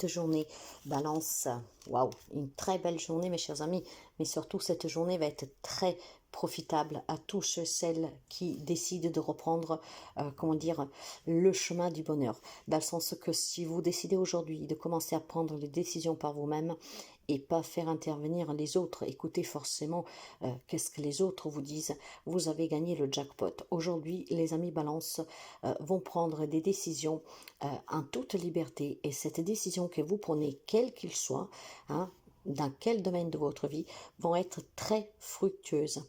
cette journée, Balance, waouh, une très belle journée mes chers amis, mais surtout cette journée va être très profitable à tous celles qui décident de reprendre, comment dire, le chemin du bonheur. Dans le sens que si vous décidez aujourd'hui de commencer à prendre les décisions par vous-même et pas faire intervenir les autres, écoutez forcément qu'est-ce que les autres vous disent, vous avez gagné le jackpot. Aujourd'hui, les amis Balance vont prendre des décisions en toute liberté, et cette décision que vous prenez, quel qu'il soit, hein, dans quel domaine de votre vie, vont être très fructueuses.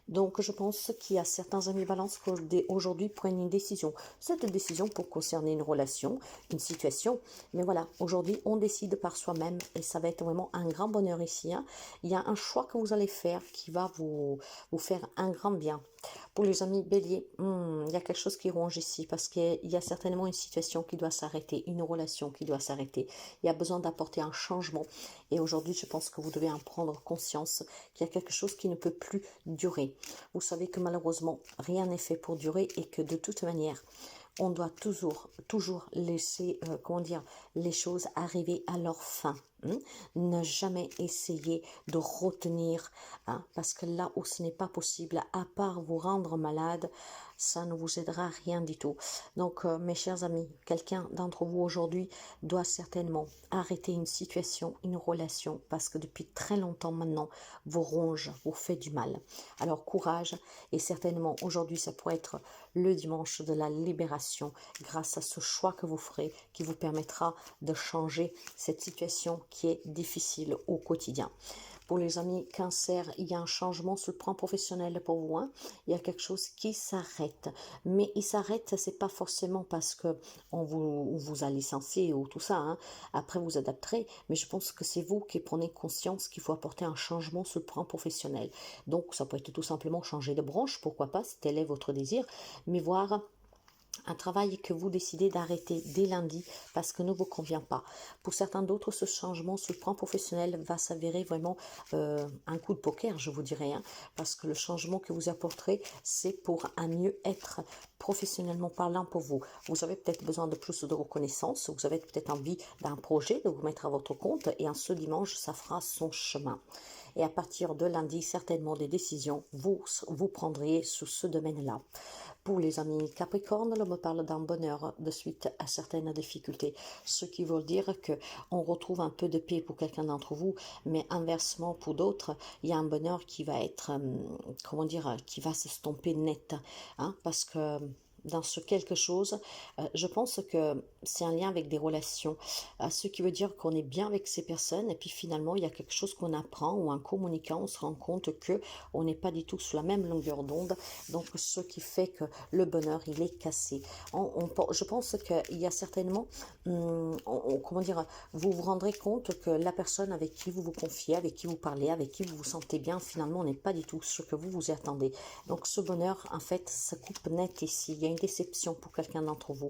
Donc, je pense qu'il y a certains amis Balance qui aujourd'hui prennent une décision. Cette décision pour concerner une relation, une situation. Mais voilà, aujourd'hui, on décide par soi-même et ça va être vraiment un grand bonheur ici. Hein. Il y a un choix que vous allez faire qui va vous faire un grand bien. Pour les amis Bélier, il y a quelque chose qui ronge ici parce qu'il y a certainement une situation qui doit s'arrêter, une relation qui doit s'arrêter. Il y a besoin d'apporter un changement. Et aujourd'hui, je pense que vous devez en prendre conscience qu'il y a quelque chose qui ne peut plus durer. Vous savez que malheureusement, rien n'est fait pour durer et que de toute manière, on doit toujours laisser, comment dire, les choses arriver à leur fin. Ne jamais essayer de retenir, parce que là où ce n'est pas possible, à part vous rendre malade, ça ne vous aidera à rien du tout. Donc, mes chers amis, quelqu'un d'entre vous aujourd'hui doit certainement arrêter une situation, une relation, parce que depuis très longtemps maintenant, vous ronge, vous fait du mal. Alors, courage, et certainement aujourd'hui, ça pourrait être le dimanche de la libération, grâce à ce choix que vous ferez, qui vous permettra de changer cette situation qui est difficile au quotidien. Pour les amis Cancer, il y a un changement sur le plan professionnel pour vous. Hein. Il y a quelque chose qui s'arrête. Mais il s'arrête, c'est pas forcément parce que on vous a licencié ou tout ça. Hein. Après, vous adapterez. Mais je pense que c'est vous qui prenez conscience qu'il faut apporter un changement sur le plan professionnel. Donc, ça peut être tout simplement changer de branche. Pourquoi pas, si tel est votre désir. Mais voir un travail que vous décidez d'arrêter dès lundi parce que ne vous convient pas. Pour certains d'autres, ce changement sur le plan professionnel va s'avérer vraiment un coup de poker, je vous dirais, hein, parce que le changement que vous apporterez, c'est pour un mieux-être professionnellement parlant pour vous. Vous avez peut-être besoin de plus de reconnaissance, vous avez peut-être envie d'un projet, de vous mettre à votre compte, et en ce dimanche, ça fera son chemin. Et à partir de lundi, certainement des décisions, vous prendrez sous ce domaine-là. Pour les amis Capricorne, l'homme parle d'un bonheur de suite à certaines difficultés, ce qui veut dire qu'on retrouve un peu de paix pour quelqu'un d'entre vous, mais inversement pour d'autres, il y a un bonheur qui va être, comment dire, qui va s'estomper net, hein, parce que dans ce quelque chose, je pense que c'est un lien avec des relations, ce qui veut dire qu'on est bien avec ces personnes et puis finalement il y a quelque chose qu'on apprend ou en communiquant on se rend compte que on n'est pas du tout sur la même longueur d'onde, donc ce qui fait que le bonheur il est cassé. Je pense qu'il y a certainement, comment dire, vous vous rendrez compte que la personne avec qui vous vous confiez, avec qui vous parlez, avec qui vous vous sentez bien, finalement n'est pas du tout ce que vous vous y attendez. Donc ce bonheur en fait se coupe net ici. Il y a une déception pour quelqu'un d'entre vous.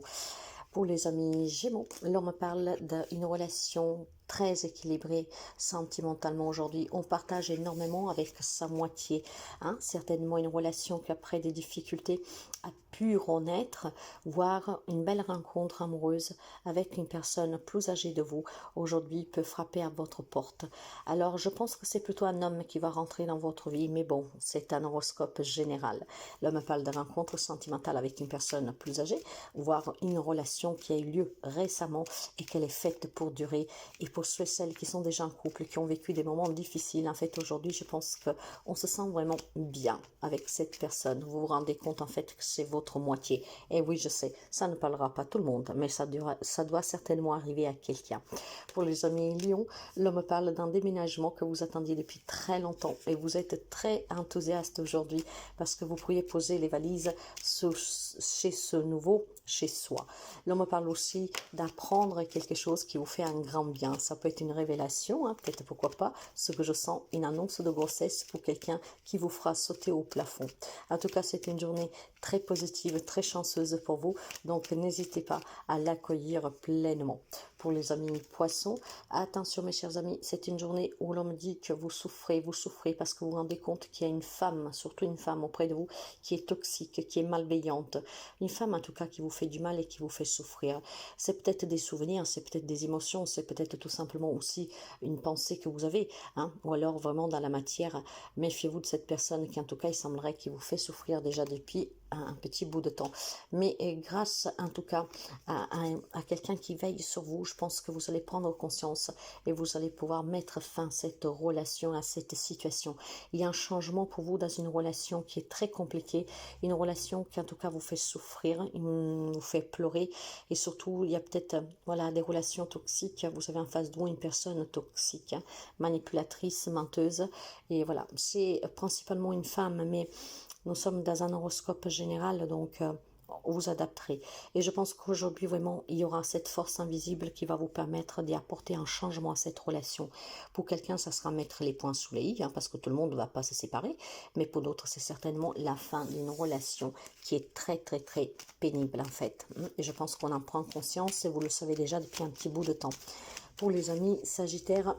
Pour les amis Gémeaux, l'homme parle d'une relation très équilibrée sentimentalement aujourd'hui. On partage énormément avec sa moitié. Hein, certainement une relation qui, après des difficultés, a pu renaître, voire une belle rencontre amoureuse avec une personne plus âgée de vous, aujourd'hui peut frapper à votre porte. Alors, je pense que c'est plutôt un homme qui va rentrer dans votre vie, mais bon, c'est un horoscope général. L'homme parle de rencontre sentimentale avec une personne plus âgée, voire une relation qui a eu lieu récemment et qu'elle est faite pour durer. Et pour ceux et celles qui sont déjà en couple, qui ont vécu des moments difficiles, en fait, aujourd'hui, je pense qu'on se sent vraiment bien avec cette personne. Vous vous rendez compte, en fait, que c'est votre moitié. Et oui, je sais, ça ne parlera pas à tout le monde, mais ça doit certainement arriver à quelqu'un. Pour les amis Lion, l'homme parle d'un déménagement que vous attendiez depuis très longtemps et vous êtes très enthousiaste aujourd'hui parce que vous pourriez poser les valises chez ce nouveau chez soi. L'homme parle aussi d'apprendre quelque chose qui vous fait un grand bien. Ça peut être une révélation, hein, peut-être pourquoi pas, ce que je sens, une annonce de grossesse pour quelqu'un qui vous fera sauter au plafond. En tout cas, c'est une journée très positive, très chanceuse pour vous, donc n'hésitez pas à l'accueillir pleinement. Pour Pour les amis poissons, attention mes chers amis, c'est une journée où l'on me dit que vous souffrez parce que vous vous rendez compte qu'il y a une femme, surtout une femme auprès de vous, qui est toxique, qui est malveillante. Une femme en tout cas qui vous fait du mal et qui vous fait souffrir. C'est peut-être des souvenirs, c'est peut-être des émotions, c'est peut-être tout simplement aussi une pensée que vous avez, hein, ou alors vraiment dans la matière. Méfiez-vous de cette personne qui en tout cas il semblerait qu'il vous fait souffrir déjà depuis un petit bout de temps. Mais grâce en tout cas à quelqu'un qui veille sur vous, je pense que vous allez prendre conscience et vous allez pouvoir mettre fin à cette relation, à cette situation. Il y a un changement pour vous dans une relation qui est très compliquée, une relation qui en tout cas vous fait souffrir, vous fait pleurer, et surtout il y a peut-être voilà, des relations toxiques. Vous avez en face de vous une personne toxique, hein, manipulatrice, menteuse, et voilà, c'est principalement une femme, mais nous sommes dans un horoscope général, donc vous adapterez. Et je pense qu'aujourd'hui, vraiment, il y aura cette force invisible qui va vous permettre d'y apporter un changement à cette relation. Pour quelqu'un, ça sera mettre les points sous les i, hein, parce que tout le monde ne va pas se séparer. Mais pour d'autres, c'est certainement la fin d'une relation qui est très, très, très pénible, en fait. Et je pense qu'on en prend conscience, et vous le savez déjà depuis un petit bout de temps. Pour les amis Sagittaires,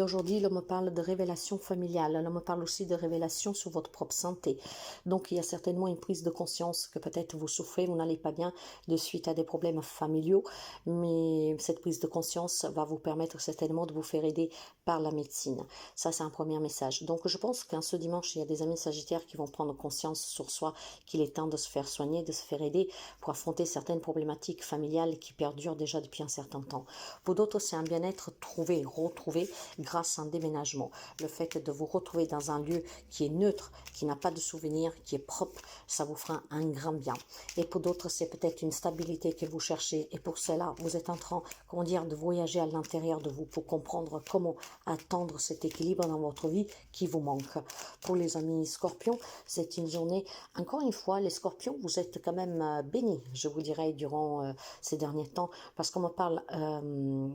aujourd'hui, l'on me parle de révélation familiale, l'on me parle aussi de révélation sur votre propre santé. Donc, il y a certainement une prise de conscience que peut-être vous souffrez, vous n'allez pas bien de suite à des problèmes familiaux, mais cette prise de conscience va vous permettre certainement de vous faire aider par la médecine. Ça, c'est un premier message. Donc, je pense qu'en ce dimanche, il y a des amis sagittaires qui vont prendre conscience sur soi qu'il est temps de se faire soigner, de se faire aider pour affronter certaines problématiques familiales qui perdurent déjà depuis un certain temps. Pour d'autres, c'est un bien-être trouvé, retrouvé, grâce à un déménagement. Le fait de vous retrouver dans un lieu qui est neutre, qui n'a pas de souvenirs, qui est propre, ça vous fera un grand bien. Et pour d'autres, c'est peut-être une stabilité que vous cherchez. Et pour cela, vous êtes en train, comment dire, de voyager à l'intérieur de vous pour comprendre comment attendre cet équilibre dans votre vie qui vous manque. Pour les amis scorpions, c'est une journée, encore une fois, les scorpions, vous êtes quand même bénis, je vous dirais, durant ces derniers temps, parce qu'on me parle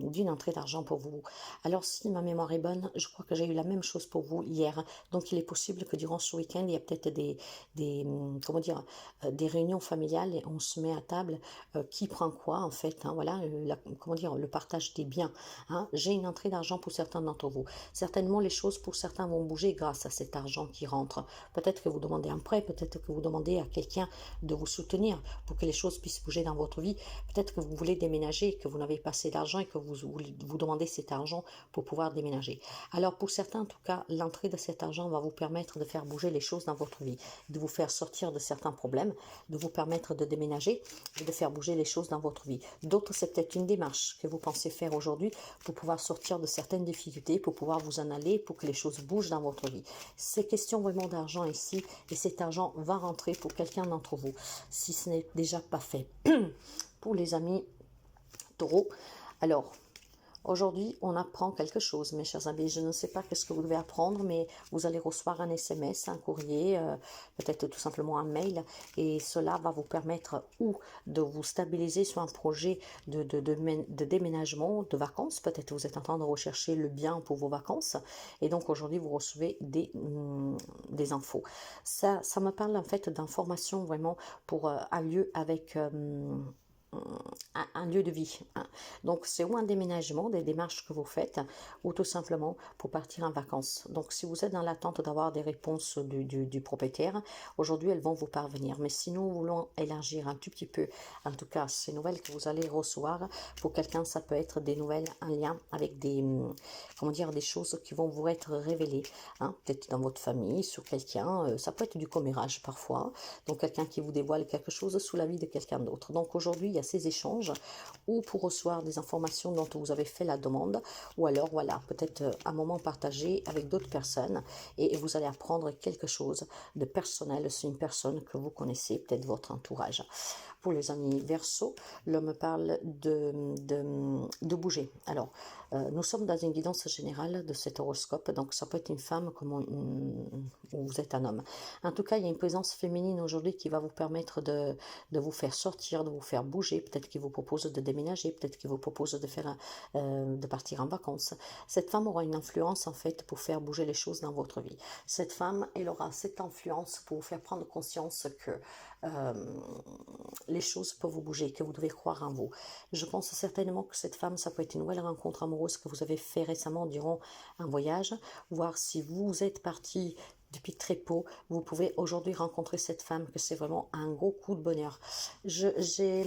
d'une entrée d'argent pour vous. Alors, si ma mémoire est bonne, je crois que j'ai eu la même chose pour vous hier. Donc, il est possible que durant ce week-end, il y a peut-être comment dire, des réunions familiales et on se met à table. Qui prend quoi, en fait, hein, voilà, comment dire, le partage des biens. Hein. J'ai une entrée d'argent pour certains d'entre vous. Certainement, les choses pour certains vont bouger grâce à cet argent qui rentre. Peut-être que vous demandez un prêt, peut-être que vous demandez à quelqu'un de vous soutenir pour que les choses puissent bouger dans votre vie. Peut-être que vous voulez déménager, que vous n'avez pas assez d'argent et que vous demandez cet argent pour pouvoir déménager. Alors pour certains, en tout cas, l'entrée de cet argent va vous permettre de faire bouger les choses dans votre vie, de vous faire sortir de certains problèmes, de vous permettre de déménager et de faire bouger les choses dans votre vie. D'autres, c'est peut-être une démarche que vous pensez faire aujourd'hui pour pouvoir sortir de certaines difficultés, pour pouvoir vous en aller, pour que les choses bougent dans votre vie. C'est question vraiment d'argent ici, et cet argent va rentrer pour quelqu'un d'entre vous, si ce n'est déjà pas fait. Pour les amis taureaux, alors, aujourd'hui, on apprend quelque chose, mes chers amis. Je ne sais pas qu'est-ce que vous devez apprendre, mais vous allez recevoir un SMS, un courrier, peut-être tout simplement un mail, et cela va vous permettre ou de vous stabiliser sur un projet de déménagement, de vacances. Peut-être vous êtes en train de rechercher le bien pour vos vacances, et donc aujourd'hui, vous recevez des infos. Ça me parle en fait d'informations vraiment pour un lieu avec un lieu de vie. Hein. Donc, c'est ou un déménagement, des démarches que vous faites, ou tout simplement pour partir en vacances. Donc, si vous êtes dans l'attente d'avoir des réponses du propriétaire, aujourd'hui, elles vont vous parvenir. Mais si nous voulons élargir un tout petit peu, en tout cas, ces nouvelles que vous allez recevoir, pour quelqu'un, ça peut être des nouvelles en lien avec des, comment dire, des choses qui vont vous être révélées. Hein. Peut-être dans votre famille, sur quelqu'un, ça peut être du commérage parfois. Donc, quelqu'un qui vous dévoile quelque chose sous la vie de quelqu'un d'autre. Donc, aujourd'hui, il y a ces échanges ou pour recevoir des informations dont vous avez fait la demande, ou alors voilà, peut-être un moment partagé avec d'autres personnes et vous allez apprendre quelque chose de personnel sur une personne que vous connaissez, peut-être votre entourage. Pour les amis Verseau, l'homme parle de bouger. Alors, nous sommes dans une guidance générale de cet horoscope, donc ça peut être une femme comme ou vous êtes un homme. En tout cas, il y a une présence féminine aujourd'hui qui va vous permettre de vous faire sortir, de vous faire bouger bouger, peut-être qu'il vous propose de déménager, peut-être qu'il vous propose de faire de partir en vacances. Cette femme aura une influence en fait pour faire bouger les choses dans votre vie. Cette femme, elle aura cette influence pour vous faire prendre conscience que euh, les choses peuvent vous bouger, que vous devez croire en vous. Je pense certainement que cette femme, ça peut être une nouvelle rencontre amoureuse que vous avez fait récemment durant un voyage, voir si vous êtes parti depuis très tôt, vous pouvez aujourd'hui rencontrer cette femme, que c'est vraiment un gros coup de bonheur. J'ai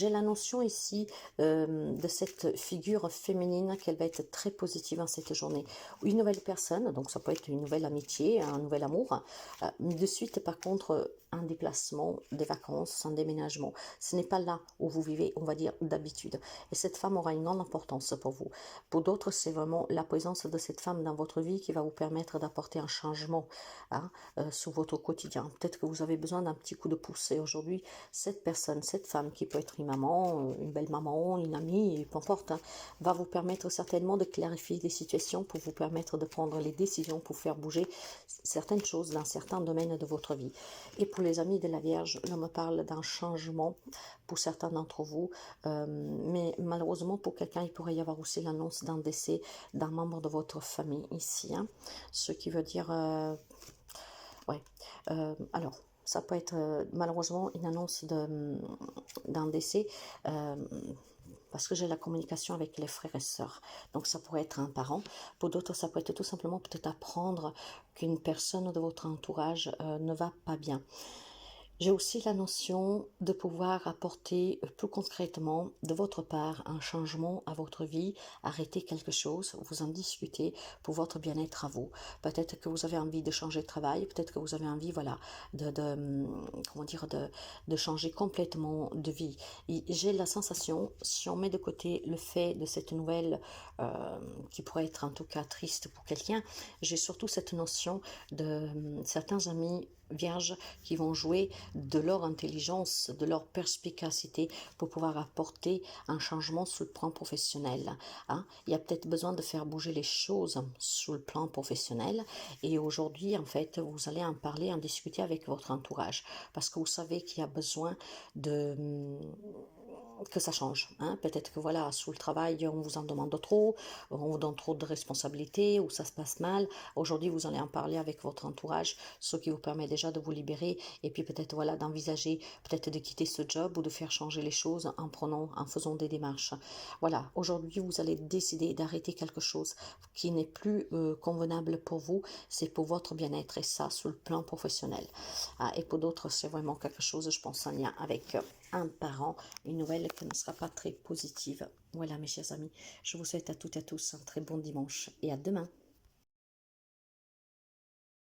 la notion ici de cette figure féminine qu'elle va être très positive en cette journée. Une nouvelle personne, donc ça peut être une nouvelle amitié, un nouvel amour. De suite, par contre, un déplacement, des vacances, un déménagement. Ce n'est pas là où vous vivez, on va dire, d'habitude. Et cette femme aura une grande importance pour vous. Pour d'autres, c'est vraiment la présence de cette femme dans votre vie qui va vous permettre d'apporter un changement sur votre quotidien. Peut-être que vous avez besoin d'un petit coup de pouce. Et aujourd'hui, cette personne, cette femme qui peut être une maman, une belle maman, une amie, peu importe, va vous permettre certainement de clarifier les situations pour vous permettre de prendre les décisions pour faire bouger certaines choses dans certains domaines de votre vie. Et pour les amis de la Vierge, l'on me parle d'un changement pour certains d'entre vous, mais malheureusement pour quelqu'un, il pourrait y avoir aussi l'annonce d'un décès d'un membre de votre famille ici, ce qui veut dire ouais. Alors, ça peut être malheureusement une annonce d'un décès parce que j'ai la communication avec les frères et sœurs. Donc, ça pourrait être un parent. Pour d'autres, ça peut être tout simplement peut-être apprendre qu'une personne de votre entourage ne va pas bien. J'ai aussi la notion de pouvoir apporter plus concrètement de votre part un changement à votre vie, arrêter quelque chose, vous en discuter pour votre bien-être à vous. Peut-être que vous avez envie de changer de travail, peut-être que vous avez envie, voilà, comment dire, de changer complètement de vie. J'ai la sensation, si on met de côté le fait de cette nouvelle qui pourrait être en tout cas triste pour quelqu'un, j'ai surtout cette notion de certains amis vierges qui vont jouer de leur intelligence, de leur perspicacité pour pouvoir apporter un changement sur le plan professionnel. Il y a peut-être besoin de faire bouger les choses sur le plan professionnel et aujourd'hui, en fait, vous allez en parler, en discuter avec votre entourage parce que vous savez qu'il y a besoin de que ça change. Peut-être que voilà, sous le travail, on vous en demande trop, on vous donne trop de responsabilités, ou ça se passe mal. Aujourd'hui, vous allez en parler avec votre entourage, ce qui vous permet déjà de vous libérer, et puis peut-être voilà, d'envisager peut-être de quitter ce job ou de faire changer les choses en faisant des démarches. Voilà, aujourd'hui, vous allez décider d'arrêter quelque chose qui n'est plus convenable pour vous, c'est pour votre bien-être, et ça, sur le plan professionnel. Et pour d'autres, c'est vraiment quelque chose, je pense, en lien avec un parent, une nouvelle qui ne sera pas très positive. Voilà mes chers amis, je vous souhaite à toutes et à tous un très bon dimanche et à demain.